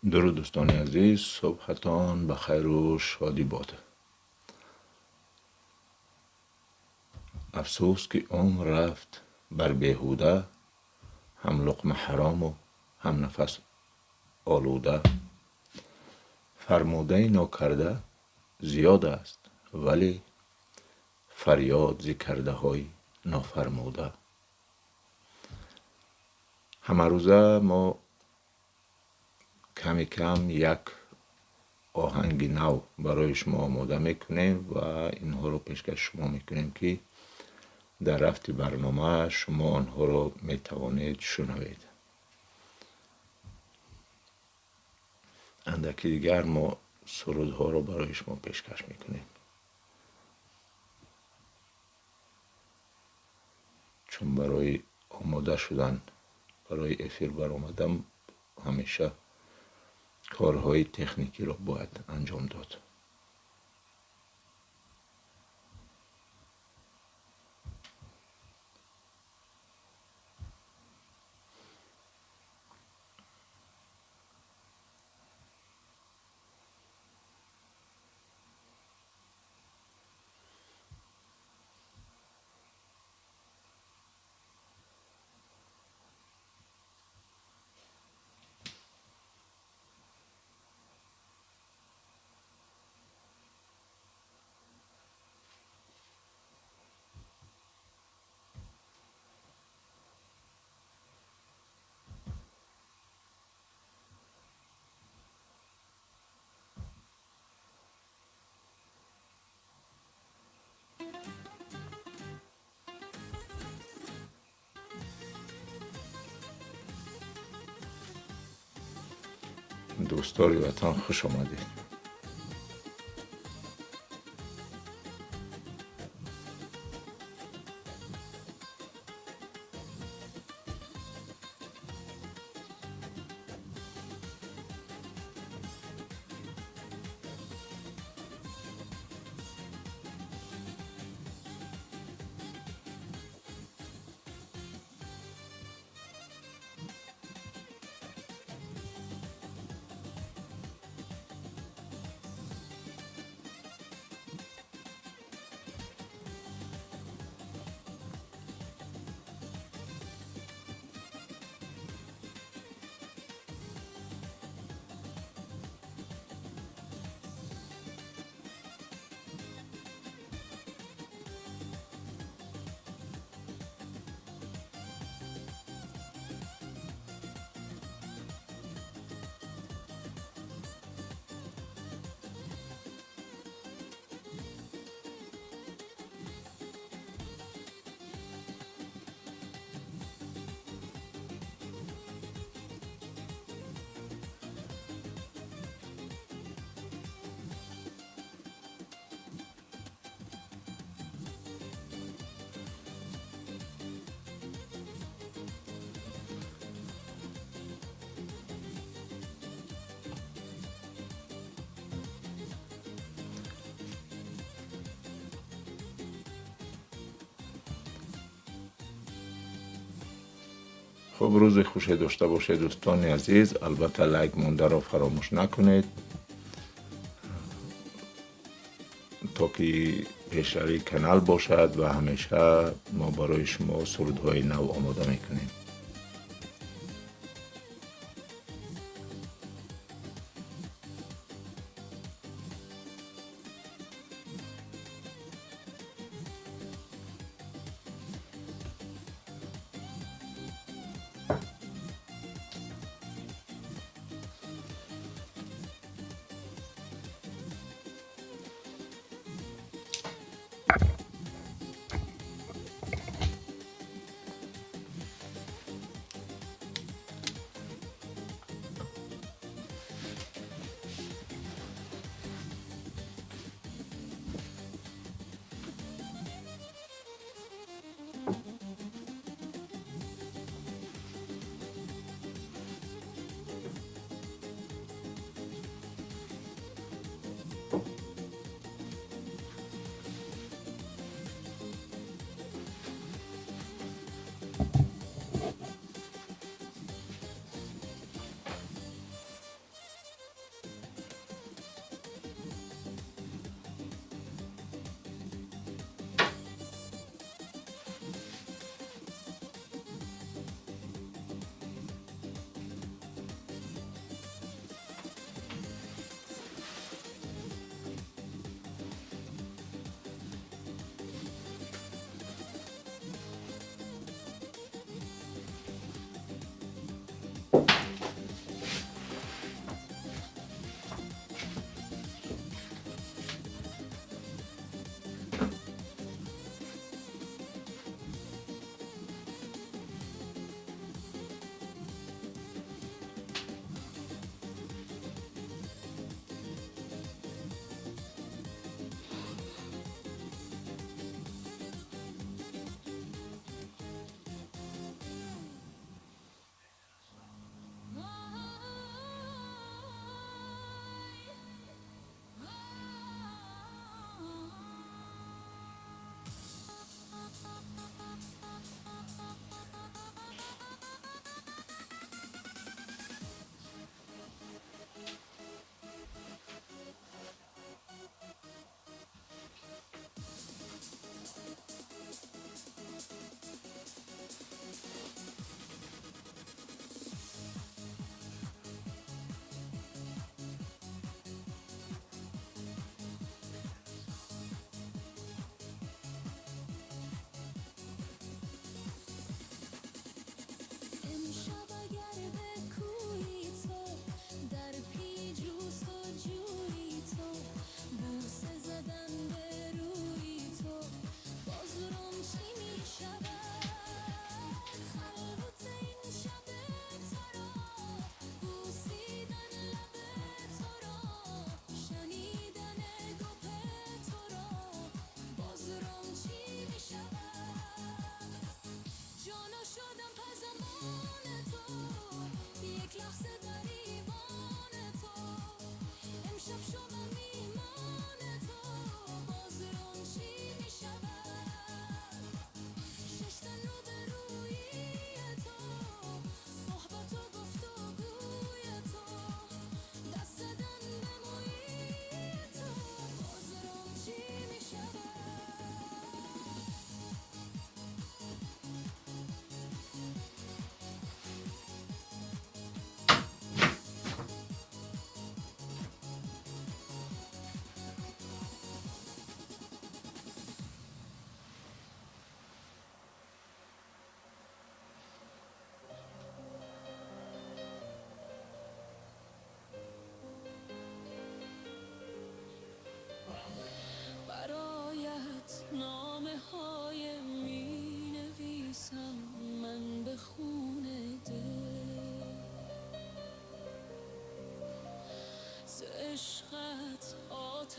درود دوستان عزیز، صبحتان بخیر و شادی باده. افسوس که عمر رفت بر بیهوده، هم لقمه حرام و هم نفس آلوده. فرموده ناکرده زیاد است، ولی فریاد ز کرده های نافرموده. همه روزه ما کمی کم یک آهنگ نو برای شما آماده میکنیم و اینها رو پیشکش شما میکنیم که در رفت برنامه شما آنها رو میتوانید شنوید. اندکی دیگر ما سرودها رو برای شما پیشکش میکنیم. چون برای آماده شدن برای افیر برآمدن همیشه کارهای تکنیکی رو باید انجام داد. دوستان وطن خوش آمدید. خب روز خوشی داشته باشید دوستان عزیز. البته لایک مونده رو فراموش نکنید تا که پیشروی کانال باشد و همیشه ما برای شما سرودهای نو آماده میکنیم.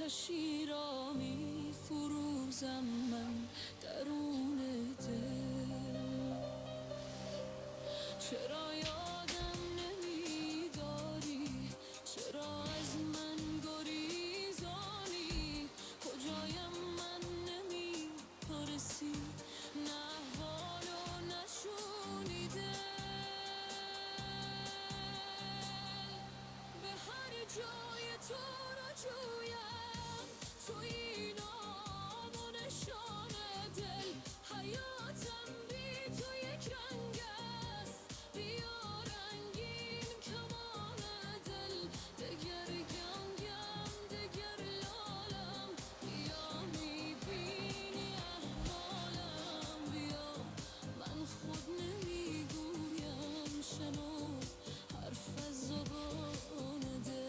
آتشی را می فروزم من درون دل. چرا یادم نمیداری؟ چرا از من گریزانی؟ کجایم من نمیپرسی؟ نه احوالو نشونیده. به هر جای تو رو جویم، تو این آب و نشان دل. حیاتم بی تو یک رنگ است، بیا رنگین کمان دل. دگر گم گم دگر لالم، بیا میبینی احوالم. بیا من خود نمیگویم، شنو حرف از زبان دل.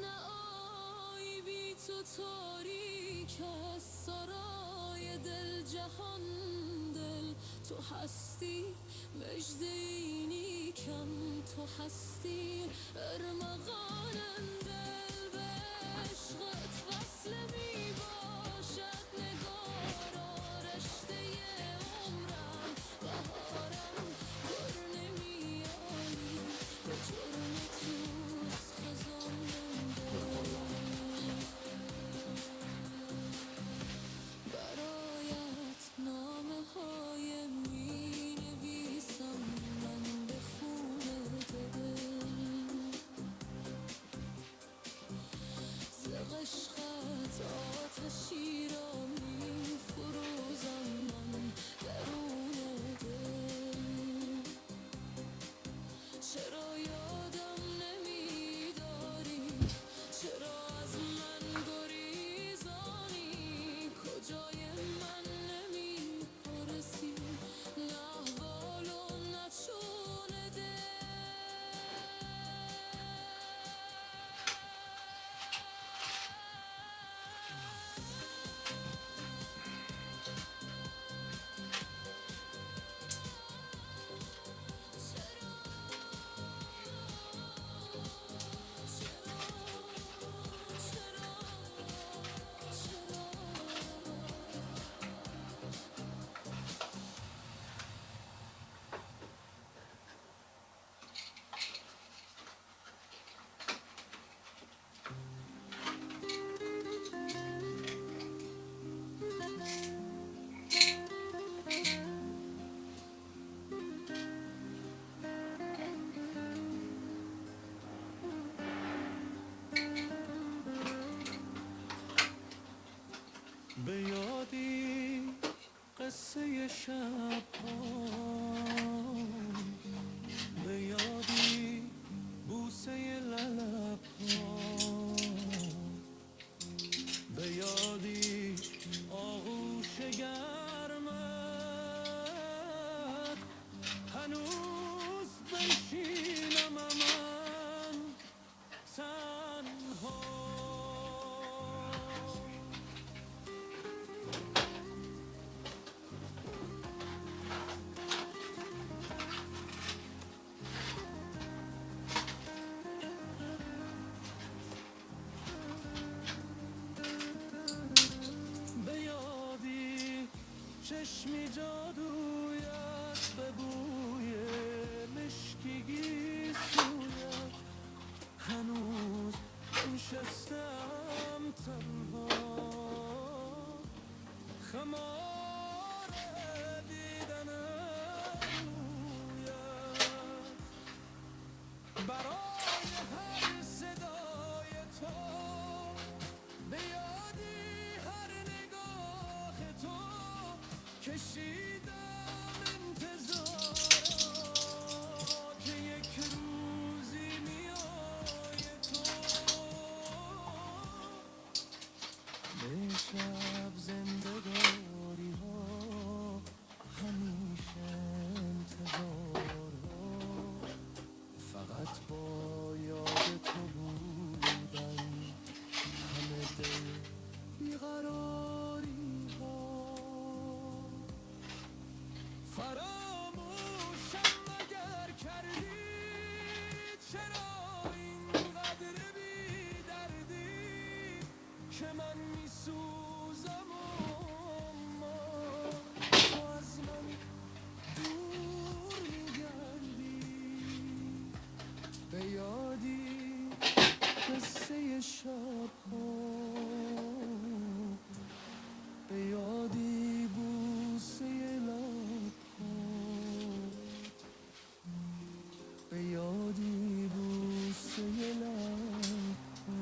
نه آی بی تو تاریک است سرای دل جهان. دل تو هستی مژده اینی کم، تو هستی ارمغان دل. به عشقت وصله می باشد نگارا رشته عمرم. بهارم گر نمی آیی، به جرم توست خزان برایت نامه های می نویسم من به خون دل. ز عشقت آتشی را می فروزم من درون دل. چرا یادم نمیداری؟ چرا از من گریزانی؟ کجای من نمیپرسی؟ نه احوال و نه چون به یادی قصه شب ها، به یادی بوسه لب ها، به یادی آغوش گرمت. هنوز بنشینم من تنها. به یادی چشمی جادویت، به بوی مشکیگی سویت. هنوز نشستم تنها، خمار دیدن رویت. برای هر صدای تو، به یادی هر نگاه تو، کشیدم انتظارا که یک روزی میای تو. همه شب زنده داری ها، همیشه انتظار ها، فقط با یاد کردی چرا اینقدر بی دردی که من میسوزم اما تو از من دور میگردی به یادی قصه شب ها به یادی بوسه لب ها به یادی بوسه لب ها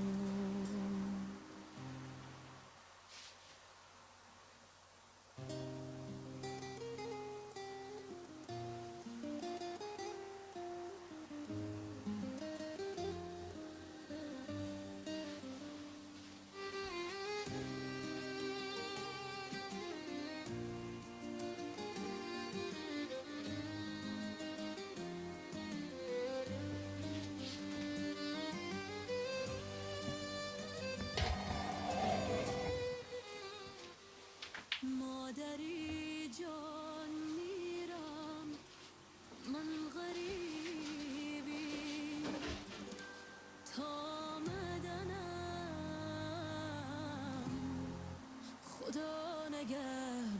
مادری جان میرم من غریبی تا مدنم خدا نگهبانم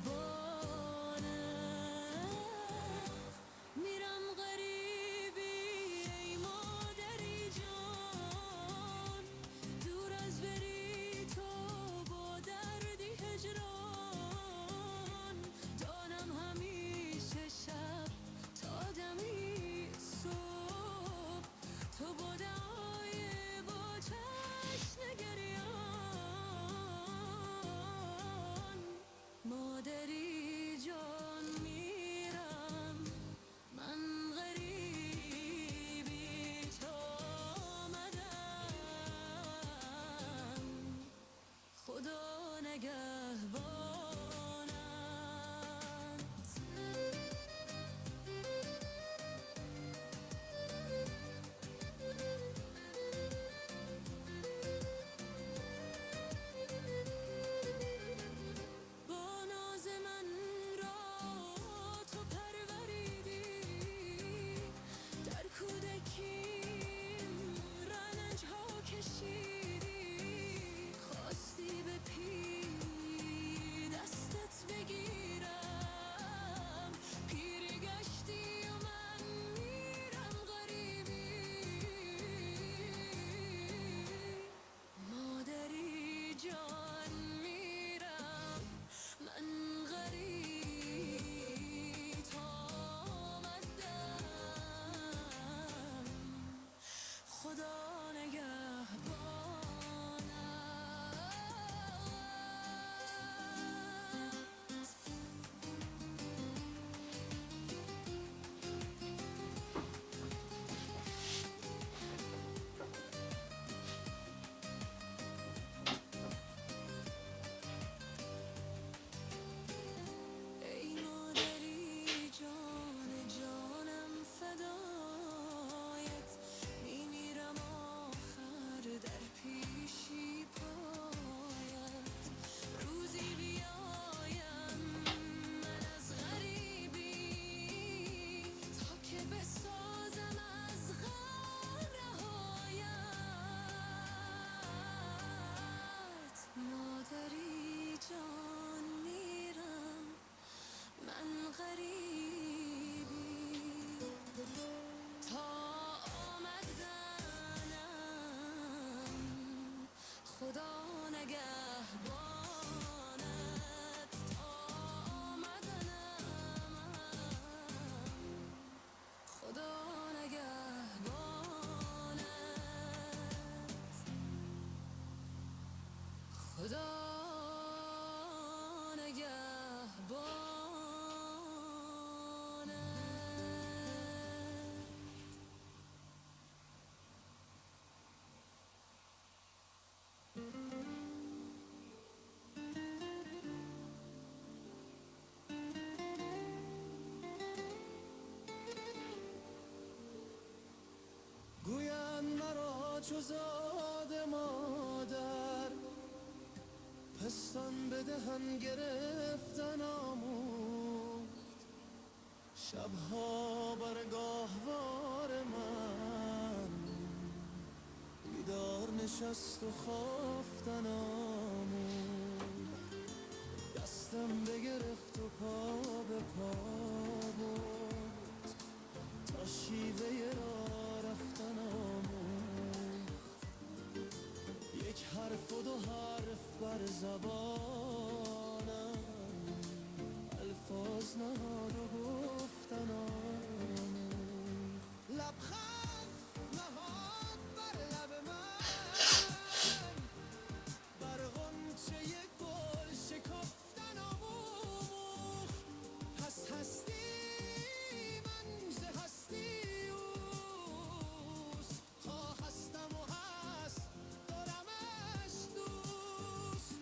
میرم غریبی ای مادری جان دور از بری تو با دردی هجران دانم همیشه شب تا دمی صبح تو با دعای با چشم گریان مادری جان میرم من غریبی تا آمدم خدا نگهبانت با ناز من را تو پروریدی در کودکیم رنج ها کشیدی خواستی به پی دستت بگیرم پیری گشتی و من میرم غریبی مادری جان میرم من غریبی تا آمدم خدا نگهبانم ای مادری جان جانم فدایت میمیرم آخر در پیشی پایت روزی بیایم من از غریبی تا که بسازم از غم رهایت مادری جان میرم من غریبی تا آمدنم خدا نگهبانت تا آمدنم خدا نگهبانت خدا نگهبانت گویند مرا چو زاد مادر پستان بدهن گرفتن آموخت شبها بر گاهوار من بیدار نشست و خوافتن آمون، دستم بگرفت و پا به پا برد تا شیوه را رفتن آمون. یک حرف و دو حرف بر زبانم الفاظ نهاد و گفتن آمون. لبخند نهاد بر لب من، بر غنچه گل شکفتن آموخت. پس هستی من ز هستی اوست، تا هستم و هست دارمش دوست.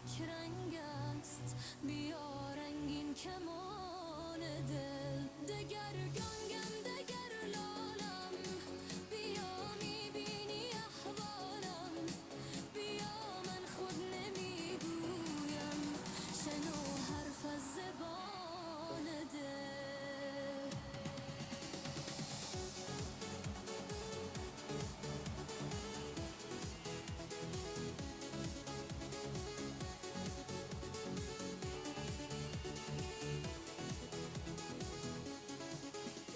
یک رنگ است، بیا رنگین کمان دل. دگر گنگم دگر لالم، بیا میبینی احوالم، بیا من خود نمیگویم، شنو حرف از زبان دل.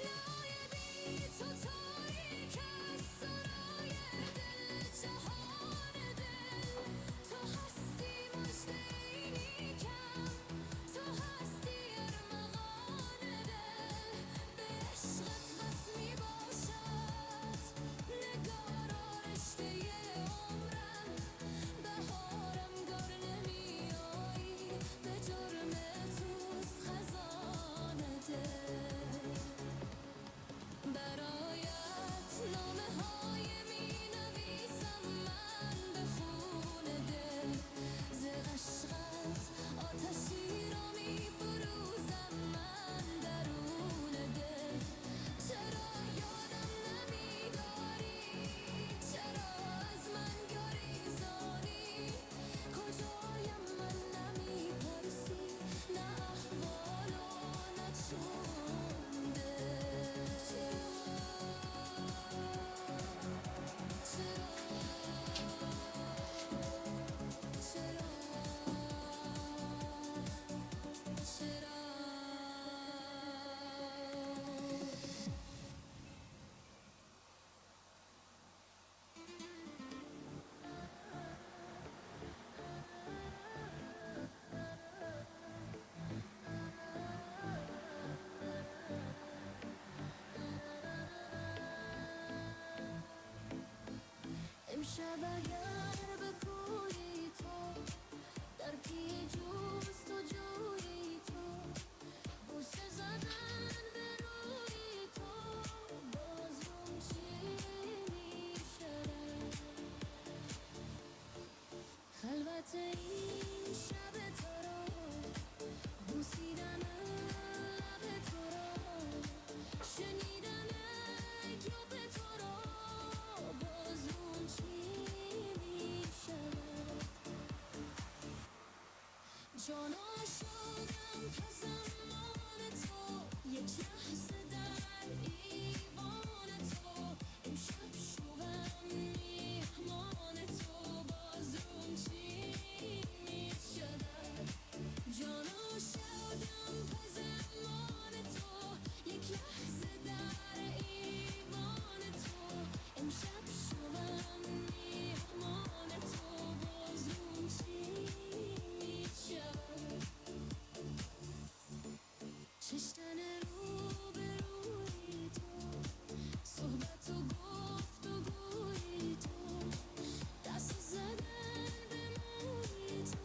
لایه بی تو تاریک است، سرای دل جهان دل. تو هستی مژده نیکم، تو هستی ارمغان دل. به عشقت بس میباشد نگارا رشته عمرم، بهارم گر نمیایی به جرم توست خزان دل. برایت نامه های می نویسم من به خون دل، ز عشقت آتشی را می فروزم من درون دل. چرا یادم نمیداری، چرا از من گریزانی، کجایم من نمیپرسی، نه احوال و نه چون دل. چرا امشب اگر بگویی تو در پی جوست و جویی تو، بوسه زدن به روی تو، باز روم چی میشه؟ خلوت این شب تو رو، بوسیدن لب تو رو، شنیدن گپ تو رو، باز روم چی میشه؟ جانا شدم پسمان تو، یک لحظه در ایوان تو، امشب شوم میهمان تو، باز روم چی میشود؟ جانا شدم پسمان تو، یک لحظه در ایوان تو، امشب شوم میهمان تو، باز روم چی میشود؟ چشتن رو به روی تو، صحبت و گفت و گوی تو، دست زدن به موی تو،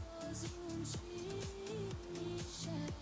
باز روم چی میشه؟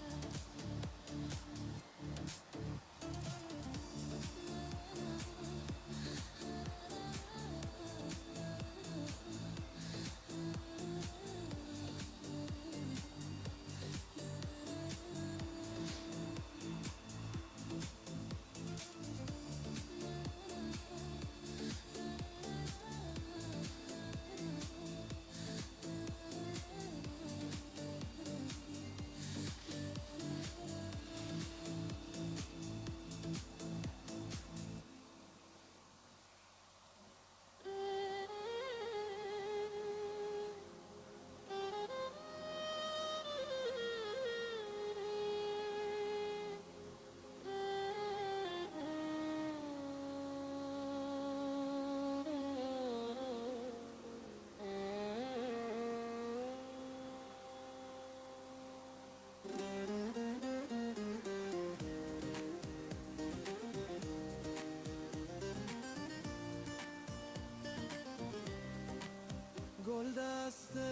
گل دسته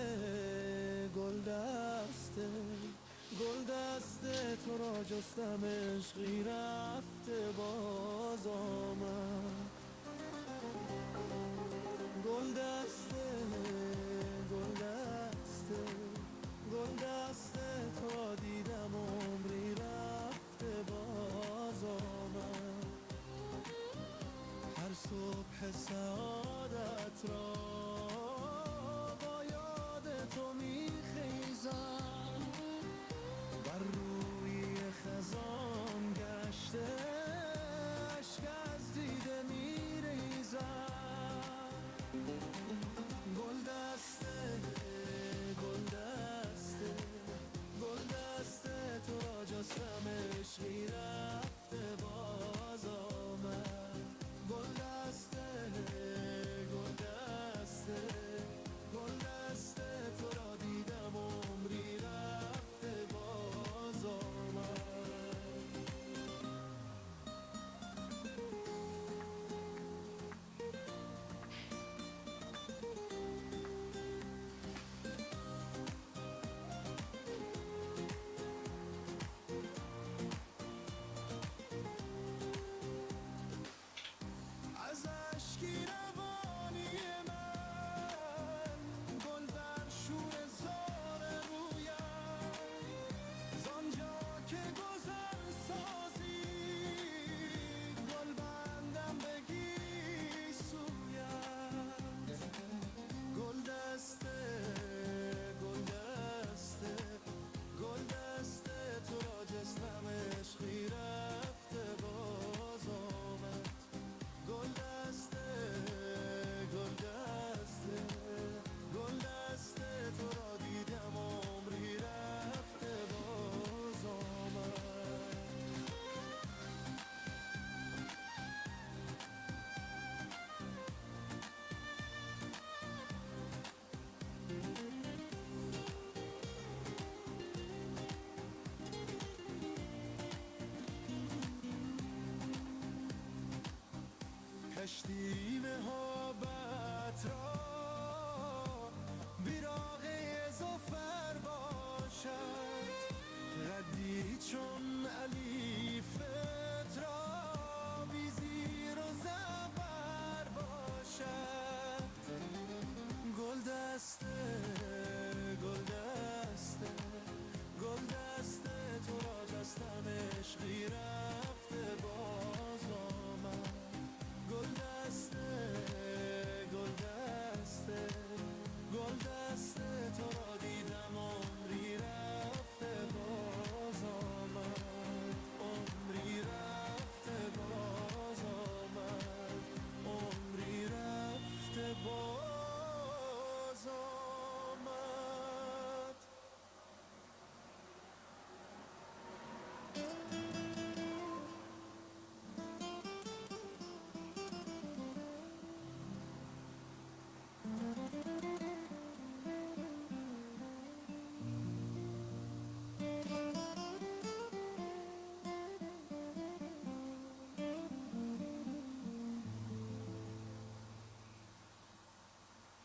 گل دسته گل دسته تو را جستم، عشقی رفته باز آمد. گل دسته گل دسته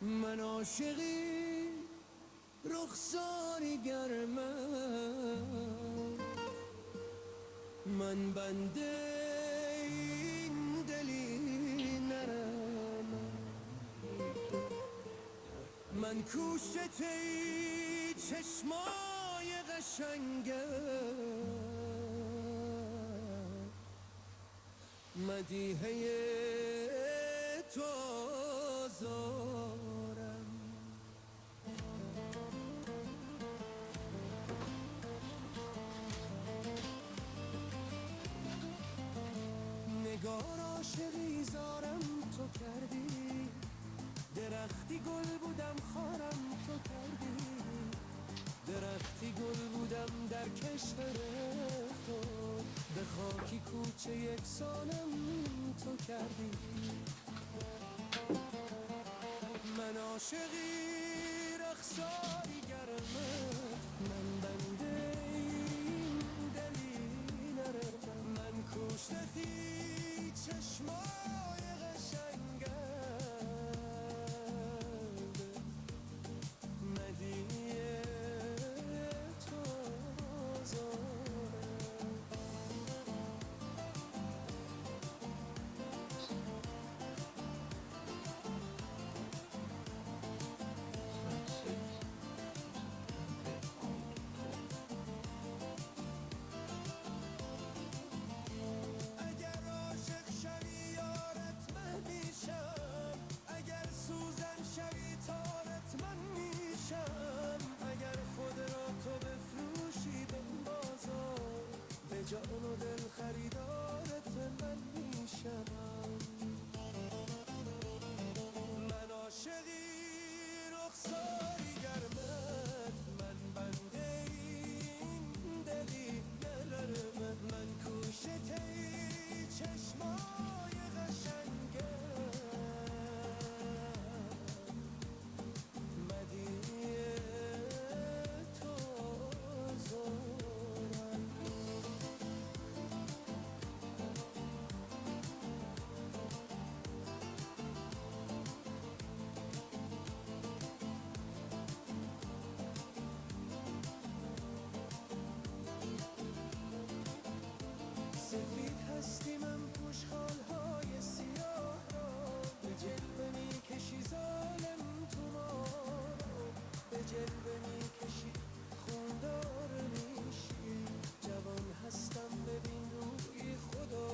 من عاشقی رخساری گرمم، من بنده این دلی نرم، من کوشت ای چشمای قشنگم، مدیحه تو آزارم. نگار عاشقی زارم تو کردی، درختی گل بودم خارم تو کردی، درختی گل بودم در کشور خود، به خاکی کوچه یکسانم تو کردی. من عاشقی رخساری گرمت، من بنده این دلی نرمم، من کشتتی چشمای قشنگم، مدیه تو آزارم. اگر عاشق شوی یارت من میشم، اگر سوزن شوی تارت من میشم، اگر خود را تو بفروشی به بازار، به جان و دل خریدارت من میشم. من عاشقی رخساری گرمت، من بنده این دلی نرمم، من کوشت ای چشمای قشنگم، مدیه تو آزارم. سفید هستی من پوش خالهای سیاه را، به جلوه میکشی ظالم تو ما را، به جلوه میکشی خوندار میشی، جوان هستم ببین روی خدا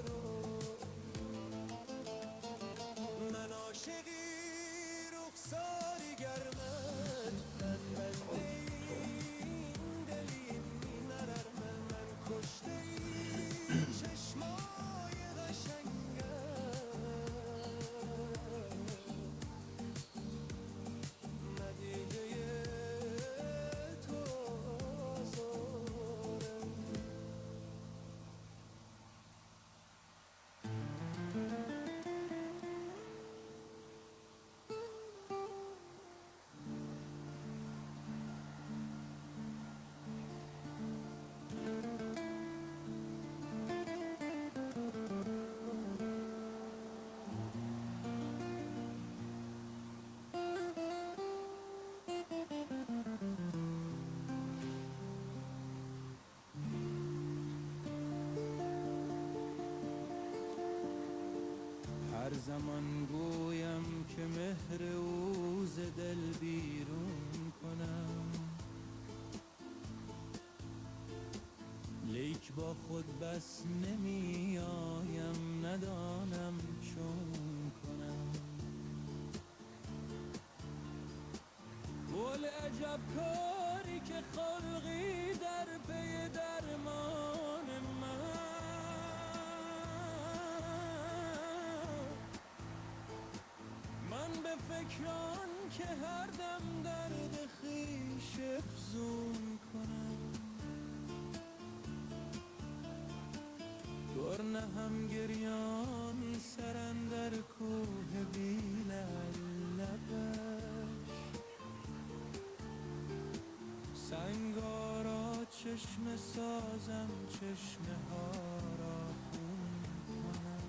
رو. من عاشقی رخساری گرمت، من بنده این دلی نرمم، من کشته ای چشمای قشنگم، مدیحه تو آزارم. هر زمان گویم که مهر او ز دل بیرون کنم، لیک با خود بس نمی آیم، ندانم چون کنم. بول عجب کاری که خلقی در پی درمان من، من به فکران که هر دم درد خویش افزون کنم، گر نهم گریان سر اندر کوه بی لبش، سنگارا چشمه سازم چشمه ها را خون کنم،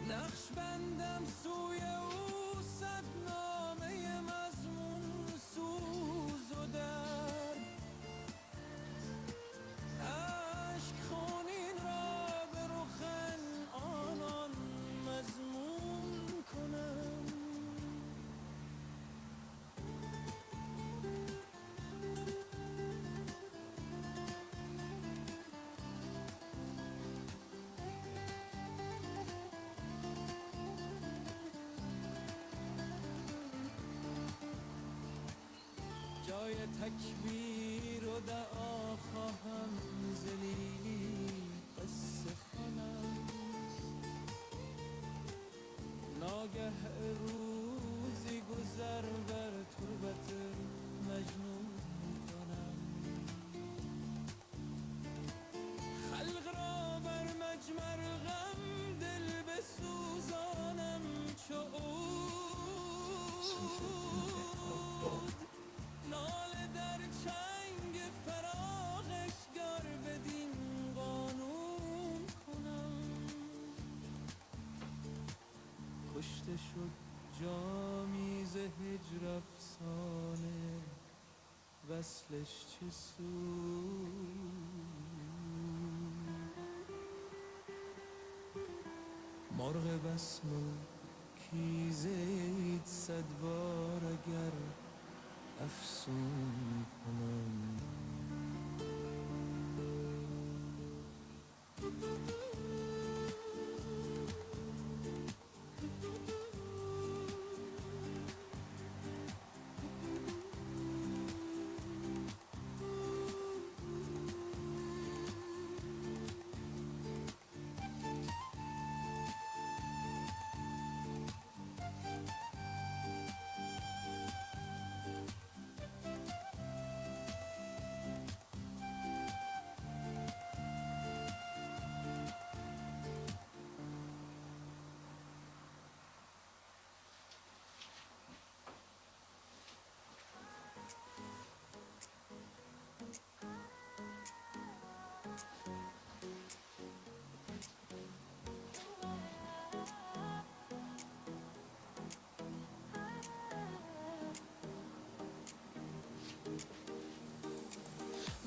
نقش بندم برای تکبیر و دعا خواهم ز لیلی قصه خوانم. ناگه روزی گذر بر تربت مجنون کنم. خلق را بر مجمر غم دل بسوزانم چو عود. ناله در چنگ فراقش گر بدین قانون کنم. کشته شد جامی ز هجر افسانه، وصلش چه سود. مرغ بسم کیزه اید 100 بار اگر افسون کنم.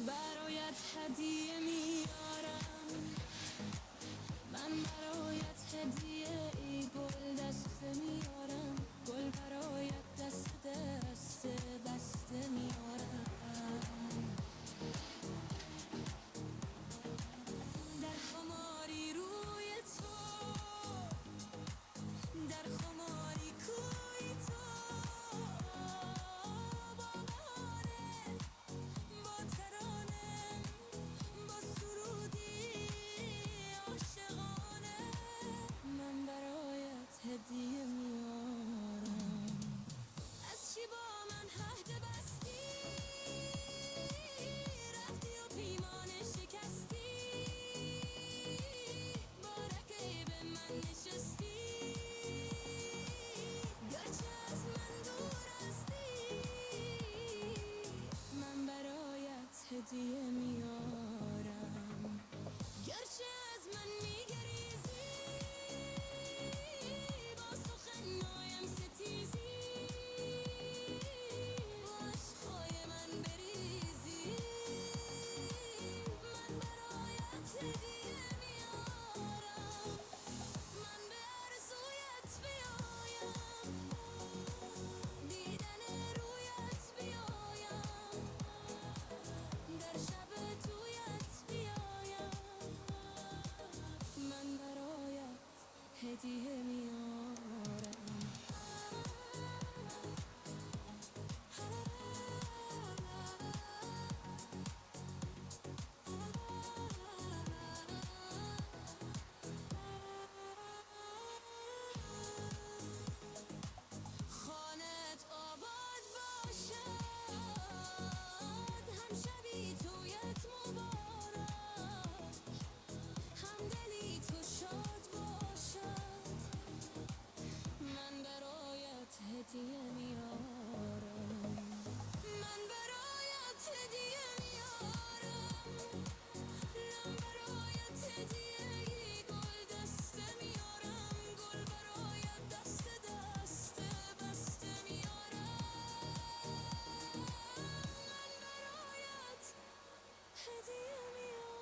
برایت هدیه میارم، من برایت هدیه ای گل دسته میارم. گل برایت دست دسته بسته میارم. در خماری روی تو، در خماری کوی تو، با بهانه با ترانه با سرودی عاشقانه، من برایت هدیه میارم. از چی با من عهد بستی، رفتی و پیمان شکستی، بارکه به من نشستی، گرچه از من دور هستی، من برایت هدیه میارم. گرچه از من میگریزی، با سخنهایم ستیزی، با عشقهای من بریزی، من برایت هدیه میارم. من به آرزویت بیایم، دیدن رویت بیایم، در شب تویت بیایم، من برایت هدیه میارم. خانت آباد باشد، هم شبی تویت مبارک، هم دلی تو شاد باشد، من برایت هدیه میارم. من برایت هدیه میارم. من برایت هدیه ای گل دسته میارم. گل برایت دست دسته بسته میارم. من برایت هدیه میارم.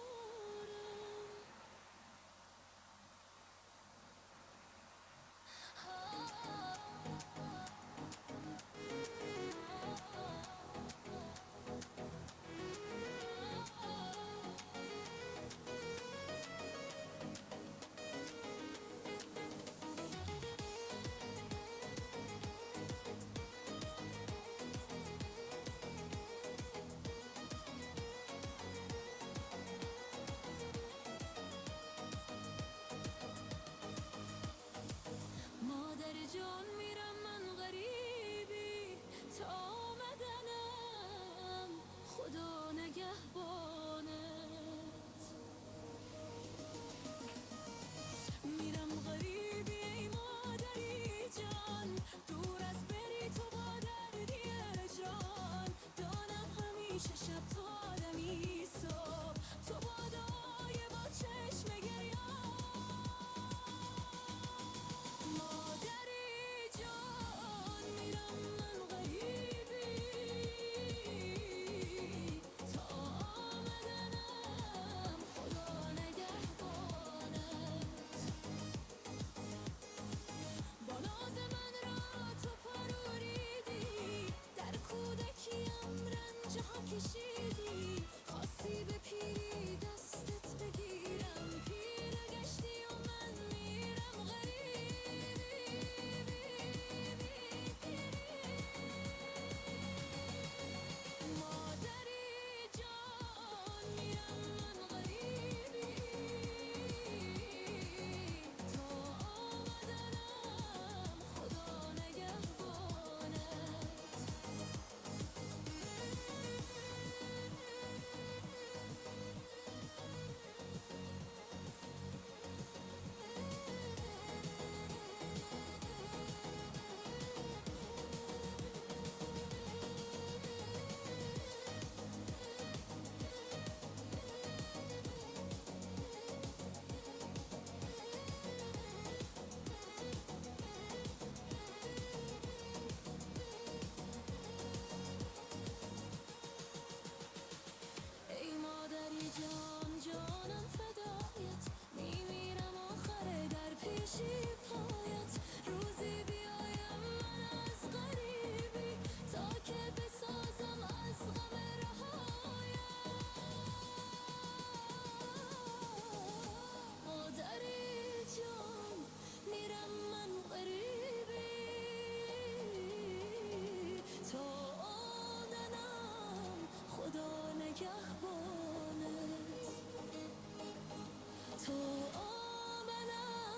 تو آمنم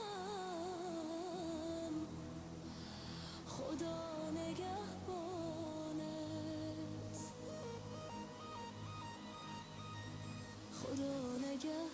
خدا نگهبانت خدا نگهبانت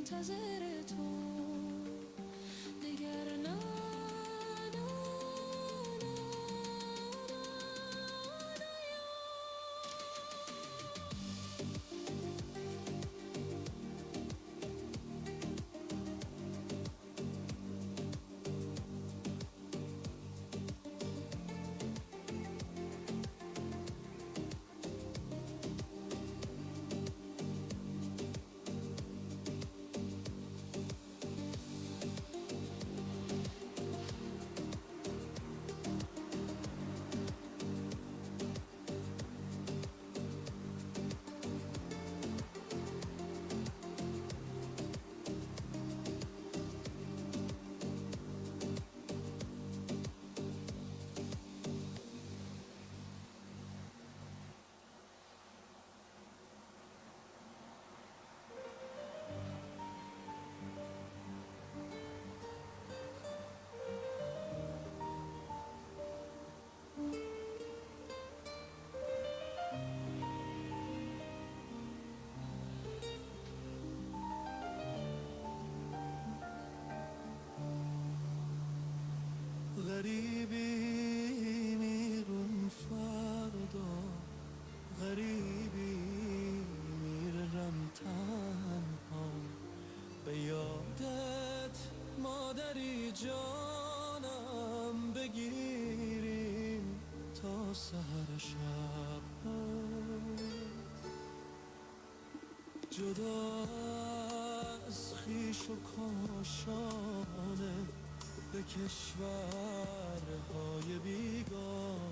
منتظر تو دیگر نه غریبی میرون فردا غریبی میرم تنها به یادت مادری جانم بگیریم تا سحر شب جدا از خویش و کاشانه به کشورهای بیگانه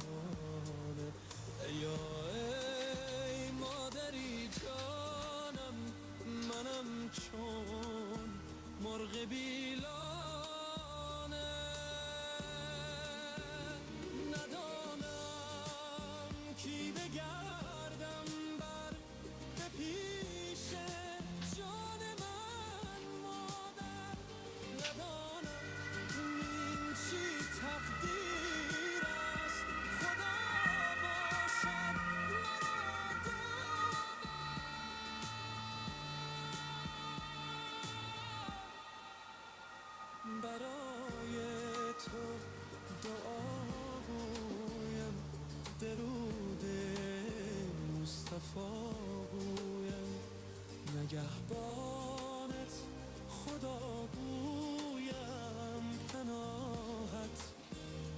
یا ای مادری جانم منم چون مرغ بیلانه ندانم کی بگردم بر به پیش جان من مادر ندانم این چی تقدیر است خدا باشد مرا برای تو دعا گویم درود مصطفی گویم نگهبانت خدا گویم پناهت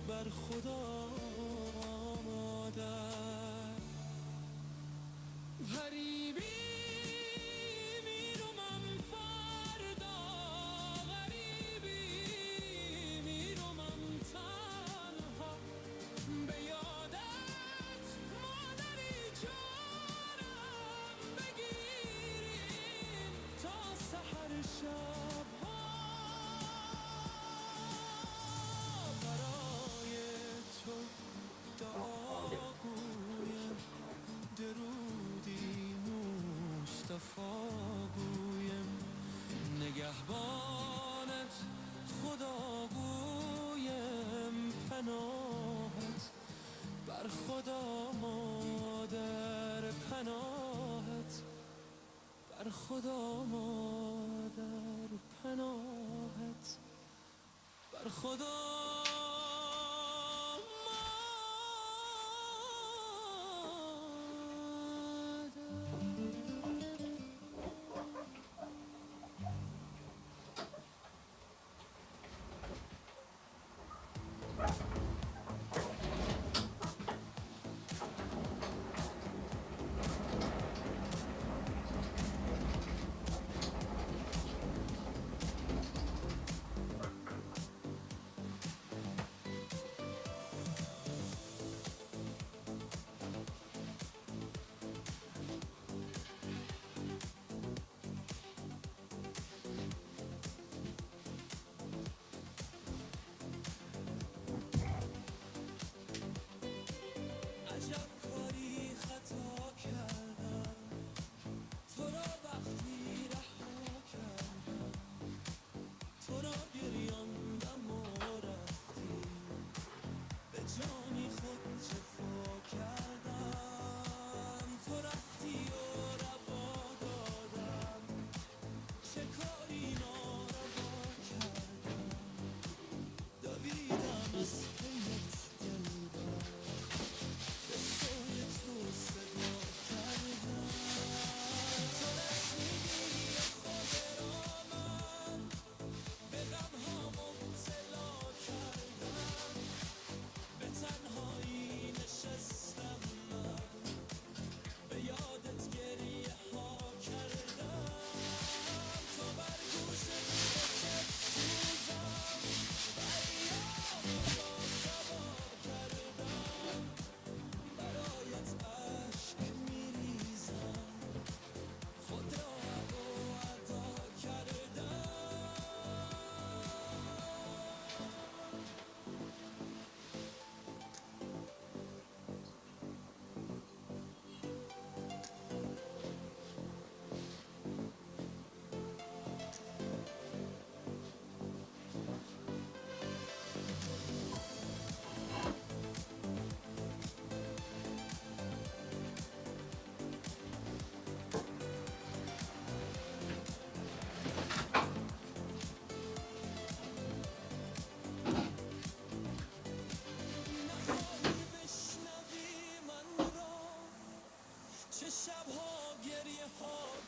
بر خدا مادر غریبی میرومم فردا غریبی میرومم تنها به یادت مادری جانم بگیریم تا سحر شبها برای تو دعا گویم درودی مصطفی گویم نگهبانت خدا گویم پناهت بر خدا مادر پناهت بر خدا مادر پناهت بر خدا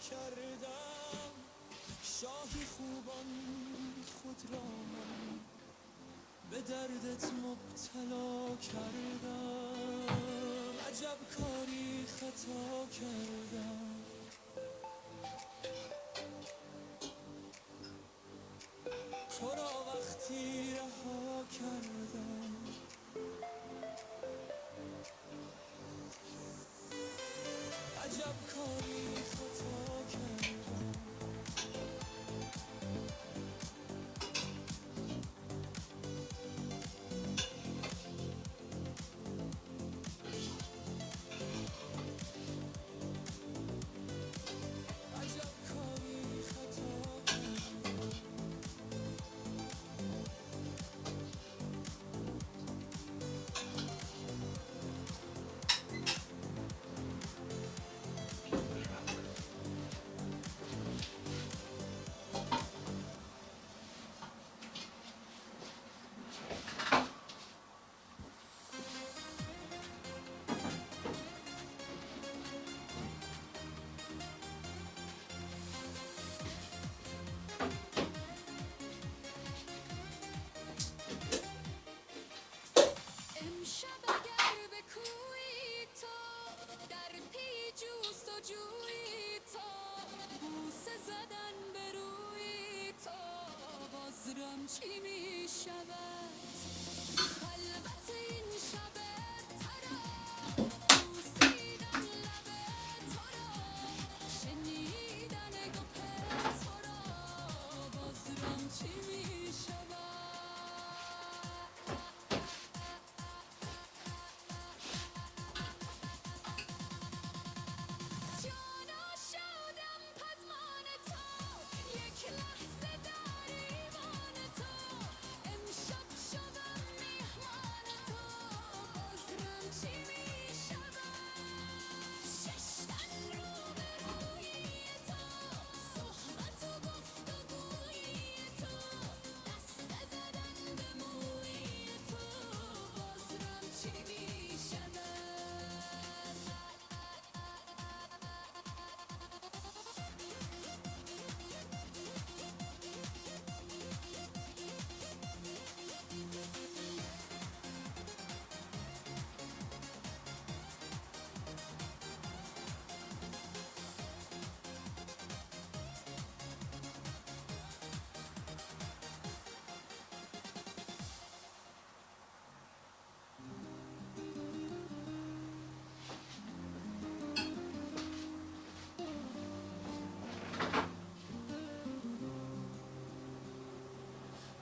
کردم شاهی خوبان خود را من به دردت مبتلا کردم عجب کاری خطا کردم تو را وقتی رها کردم عجب کاری خطا کردم عجب کاری خطا کردم امشب اگر به کوی تو در پی جویی تو بوسه زدن به روی تو بازرم چی می شود خلوت این شب ترا بوسیدن لب تو را شنیدن گپ تو را بازرم چی می شود جانا شدم پزمان تو یک لحظه در ایوان تو امشب شدم میهمان تو بازرم چی می شود ششتن رو به روی تو صحبت و گفتگوی تو دست زدن به موی تو بازرم چی می شود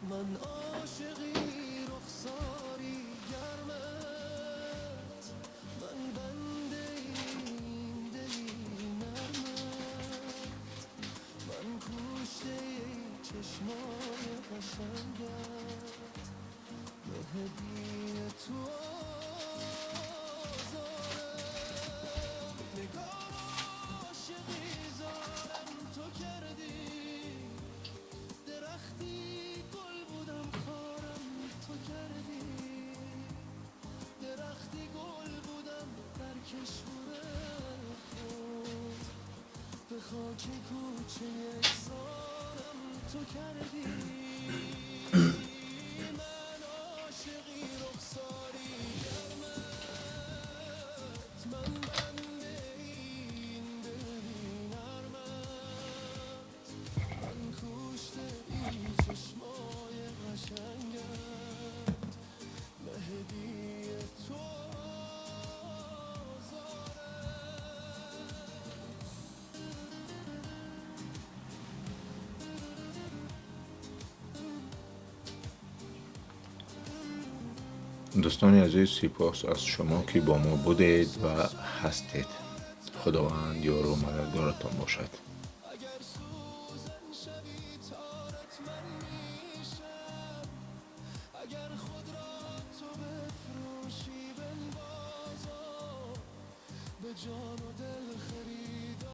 من عاشقی رخساری گرمت من بنده این دلی نرمت من کوشه چشمای قشنگت مهدی تو آزارم نگاه عاشقی زارم تو کردی درختی گل بودم خارم تو کردی درختی گل بودم در کشور خود به خاک کوچه یکسانم تو کردی من عاشقی رخساری گرمت من بنده این دلی نرمت من کشته این چشمای قشنگت مهدی تو دوستان عزیز، سپاس از شما که با ما بودید و هستید. خداوند یار و مددگارتان باشد. اگر سوزن شوی تارت من میشم اگر خود را تو بفروشی بنوازم به جان و دل